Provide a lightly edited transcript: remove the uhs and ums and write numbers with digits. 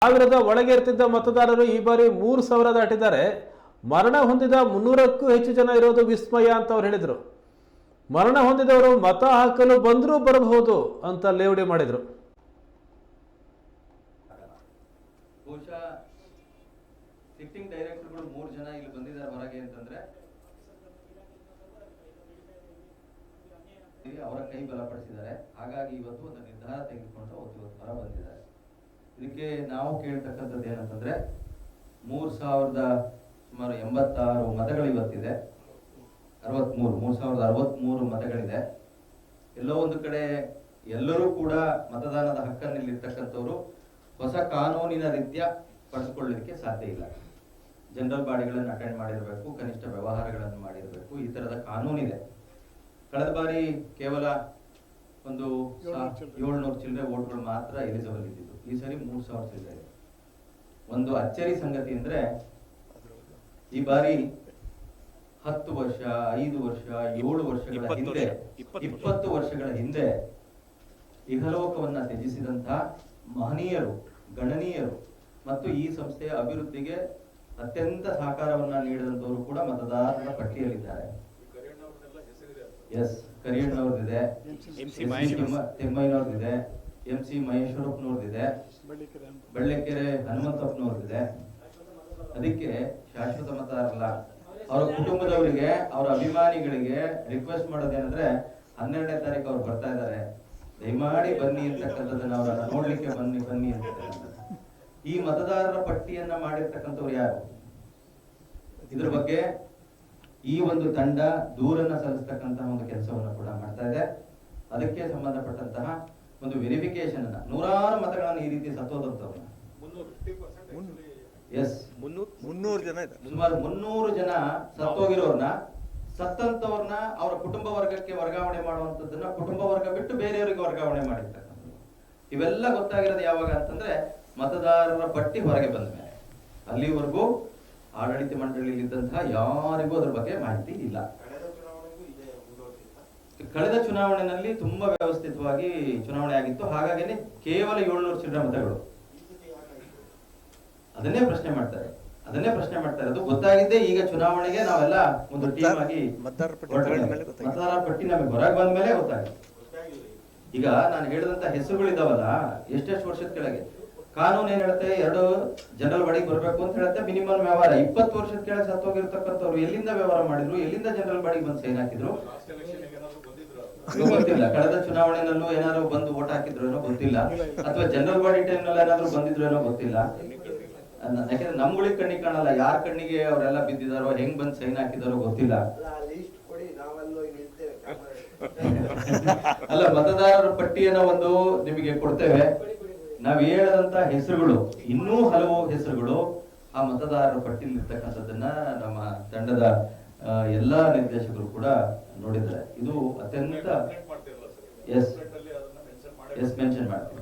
ಸಾವಿರದ ಒಳಗೆ ಇರ್ತಿದ್ದ ಮತದಾರರು ಈ ಬಾರಿ 3,000 ದಾಟಿದ್ದಾರೆ. ಮರಣ ಹೊಂದಿದ 300ಕ್ಕೂ ಹೆಚ್ಚು ಜನ ಇರೋದು ವಿಸ್ಮಯ ಅಂತ ಅವ್ರು ಹೇಳಿದರು. ಮರಣ ಹೊಂದಿದವರು ಮತ ಹಾಕಲು ಬಂದರೂ ಬರಬಹುದು ಅಂತ ಲೇವಡಿ ಮಾಡಿದರು. ಬಹುಶಃ ಸಿಟ್ಟಿಂಗ್ ಡೈರೆಕ್ಟರ್ಗಳು 3 ಜನ ಇಲ್ಲಿ ಬಂದಿದ್ದಾರೆ ಹೊರಗೆ ಅಂತಂದ್ರೆ ಅವರ ಕೈ ಬಲಪಡಿಸಿದ್ದಾರೆ. ಹಾಗಾಗಿ ಇವತ್ತು ಒಂದು ನಿರ್ಧಾರ ತೆಗೆದುಕೊಂಡು ಇವತ್ತು ಹೊರ ಬಂದಿದ್ದಾರೆ. ಇದಕ್ಕೆ ನಾವು ಕೇಳ್ತಕ್ಕಂಥದ್ದು ಏನಂತಂದ್ರೆ 3,000 ಸುಮಾರು 86 ಮತಗಳು ಇವತ್ತಿದೆ. 3,063 ಮತಗಳಿದೆ. ಎಲ್ಲೋ ಒಂದು ಕಡೆ ಎಲ್ಲರೂ ಕೂಡ ಮತದಾನದ ಹಕ್ಕನ್ನಲ್ಲಿರ್ತಕ್ಕಂಥವ್ರು ಹೊಸ ಕಾನೂನಿನ ರೀತ್ಯ ಪಡೆದುಕೊಳ್ಳಲಿಕ್ಕೆ ಸಾಧ್ಯ ಇಲ್ಲ. ಜನರಲ್ ಬಾಡಿಗಳನ್ನು ಅಟೆಂಡ್ ಮಾಡಿರಬೇಕು, ಕನಿಷ್ಠ ವ್ಯವಹಾರಗಳನ್ನು ಮಾಡಿರಬೇಕು, ಈ ತರದ ಕಾನೂನಿದೆ. ಕಳೆದ ಬಾರಿ ಕೇವಲ ಒಂದು 700 ಚಿಲ್ಲರೆ ವೋಟ್ಗಳು ಮಾತ್ರ ಎಲಿಜಿಬಲ್ ಇದ್ದಿದ್ದು. ಈ ಸರಿ 3,000 ಚಿಲ್ಲರೆ. ಒಂದು ಅಚ್ಚರಿ ಸಂಗತಿ ಅಂದ್ರೆ ಈ ಬಾರಿ 10 ವರ್ಷ, 5 ವರ್ಷ, 7 ವರ್ಷಗಳ ಹಿಂದೆ, 20 ವರ್ಷಗಳ ಹಿಂದೆ ಇಹಲೋಕವನ್ನ ತ್ಯಜಿಸಿದಂತಹ ಮಹನೀಯರು, ಗಣನೀಯರು ಮತ್ತು ಈ ಸಂಸ್ಥೆಯ ಅಭಿವೃದ್ಧಿಗೆ ಅತ್ಯಂತ ಸಹಕಾರವನ್ನ ನೀಡಿದಂತವರು ಕೂಡ ಮತದಾರರ ಪಟ್ಟಿಯಲ್ಲಿದ್ದಾರೆ. S, ಕರಿಯಣ್ಣವ್ರದಿದೆ, ತಿಮ್ಮಯ್ಯನವ್ರದಿದೆ, MC ಮಹೇಶ್ವರಪ್ಪನವ್ರದಿದೆ, Ballekere ಹನುಮಂತಪ್ಪನವ್ರದಿದೆ. ಅದಕ್ಕೆ ಶಾಶ್ವತ ಮತದಾರಲ್ಲ, ಅವರ ಕುಟುಂಬದವರಿಗೆ, ಅವರ ಅಭಿಮಾನಿಗಳಿಗೆ ರಿಕ್ವೆಸ್ಟ್ ಮಾಡೋದೇನಂದ್ರೆ 12ನೇ ತಾರೀಕು ಅವ್ರು ಬರ್ತಾ ಇದ್ದಾರೆ, ದಯಮಾಡಿ ಬನ್ನಿ ಅಂತಕ್ಕಂಥದ್ದನ್ನ ಅವರನ್ನ ನೋಡ್ಲಿಕ್ಕೆ ಬನ್ನಿ ಅಂತ. ಈ ಮತದಾರರ ಪಟ್ಟಿಯನ್ನ ಮಾಡಿರ್ತಕ್ಕಂಥವ್ರು ಯಾರು? ಇದ್ರ ಬಗ್ಗೆ ಈ ಒಂದು ತಂಡ ದೂರನ್ನ ಸಲ್ಲಿಸ್ತಕ್ಕಂತಹ ಒಂದು ಕೆಲಸವನ್ನು ಕೂಡ ಮಾಡ್ತಾ ಇದೆ. ಅದಕ್ಕೆ ಸಂಬಂಧಪಟ್ಟಂತಹ ಒಂದು ವೆರಿಫಿಕೇಶನ್ ಅನ್ನ, 100 ಮತಗಳನ್ನು ಈ ರೀತಿ ಸತ್ತೋದಂತವ್ರನ್ನ, ಎಸ್ 300 ಜನ ಇದೆ. ಸುಮಾರು 300 ಜನ ಸತ್ತೋಗಿರೋರ್ನ, ಸತ್ತಂತವ್ರನ್ನ ಅವರ ಕುಟುಂಬ ವರ್ಗಕ್ಕೆ ವರ್ಗಾವಣೆ ಮಾಡುವಂತದ್ದನ್ನ ಕುಟುಂಬ ವರ್ಗ ಬಿಟ್ಟು ಬೇರೆಯವರಿಗೆ ವರ್ಗಾವಣೆ ಮಾಡಿರ್ತಕ್ಕಂಥದ್ದು. ಇವೆಲ್ಲ ಗೊತ್ತಾಗಿರೋದು ಯಾವಾಗ ಅಂತಂದ್ರೆ ಮತದಾರರ ಪಟ್ಟಿ ಹೊರಗೆ ಬಂದ ಮೇಲೆ. ಅಲ್ಲಿವರೆಗೂ ಆಡಳಿತ ಮಂಡಳಿಯಲ್ಲಿ ಇದ್ದಂತಹ ಯಾರಿಗೂ ಅದ್ರ ಬಗ್ಗೆ ಮಾಹಿತಿ ಇಲ್ಲ. ಕಳೆದ ಚುನಾವಣೆಯಲ್ಲಿ ತುಂಬಾ ವ್ಯವಸ್ಥಿತವಾಗಿ ಚುನಾವಣೆ ಆಗಿತ್ತು. ಹಾಗಾಗಿ ಕೇವಲ 700 ಚಿಲ್ಲರೆ ಮತಗಳು. ಅದನ್ನೇ ಪ್ರಶ್ನೆ ಮಾಡ್ತಾರೆ ಅದು ಗೊತ್ತಾಗಿದ್ದೆ ಈಗ ಚುನಾವಣೆಗೆ ನಾವೆಲ್ಲ ಒಂದು ಟೀಮ್ ಆಗಿ ಮತದಾರರ ಪಟ್ಟಿ ನಮಗೆ ಹೊರಗೆ ಬಂದ ಮೇಲೆ ಗೊತ್ತಾಗಿದೆ. ಈಗ ನಾನು ಹೇಳಿದಂತ ಹೆಸರುಗಳಿದಾವಲ್ಲ, ಎಷ್ಟೆಷ್ಟು ವರ್ಷದ ಕೆಳಗೆ ಕಾನೂನು ಏನ್ ಹೇಳುತ್ತೆ, 2 ಜನರಲ್ ಬಾಡಿಗೆ ಬರಬೇಕು ಅಂತ ಹೇಳುತ್ತೆ. ಮಿನಿಮಮ್ ವ್ಯವಹಾರ 20 ವರ್ಷದ ಕೆಳಗೆ ಸತ್ತೋಗಿರ್ತಕ್ಕಂಥವ್ರು ಎಲ್ಲಿಂದ ವ್ಯವಹಾರ ಮಾಡಿದ್ರು, ಎಲ್ಲಿಂದ ಜನರಲ್ ಬಾಡಿಗೆ ಬಂದು ಸೈನ್ ಹಾಕಿದ್ರು ಗೊತ್ತಿಲ್ಲ. ಕಳೆದ ಚುನಾವಣೆನಲ್ಲೂ ಏನಾದ್ರು ಬಂದು ವೋಟ್ ಹಾಕಿದ್ರು ಏನೋ ಗೊತ್ತಿಲ್ಲ, ಅಥವಾ ಜನರಲ್ ಬಾಡಿ ಟೈಮ್ ನಲ್ಲಿ ಏನಾದ್ರು ಬಂದಿದ್ರು ಏನೋ ಗೊತ್ತಿಲ್ಲ. ಯಾಕಂದ್ರೆ ನಮ್ಗಳಿಗೆ ಕಣ್ಣಿಗೆ ಕಾಣಲ್ಲ, ಯಾರ ಕಣ್ಣಿಗೆ ಅವರೆಲ್ಲ ಬಿದ್ದಿದಾರೋ, ಹೆಂಗ್ ಬಂದ್ ಸೈನ್ ಹಾಕಿದಾರೋ ಗೊತ್ತಿಲ್ಲ. ಅಲ್ಲ, ಮತದಾರರ ಪಟ್ಟಿಯನ್ನ ಒಂದು ನಿಮಗೆ ಕೊಡ್ತೇವೆ. ನಾವ್ ಹೇಳದಂತ ಹೆಸರುಗಳು, ಇನ್ನೂ ಹಲವು ಹೆಸರುಗಳು ಆ ಮತದಾರರ ಪಟ್ಟಿಯಲ್ಲಿ ಇರ್ತಕ್ಕಂಥದ್ದನ್ನ ನಮ್ಮ ತಂಡದ ಎಲ್ಲಾ ನಿರ್ದೇಶಕರು ಕೂಡ ನೋಡಿದ್ದಾರೆ. ಇದು ಅತ್ಯಂತ ಎಸ್ ಮೆನ್ಷನ್ ಮಾಡ್ತೀವಿ.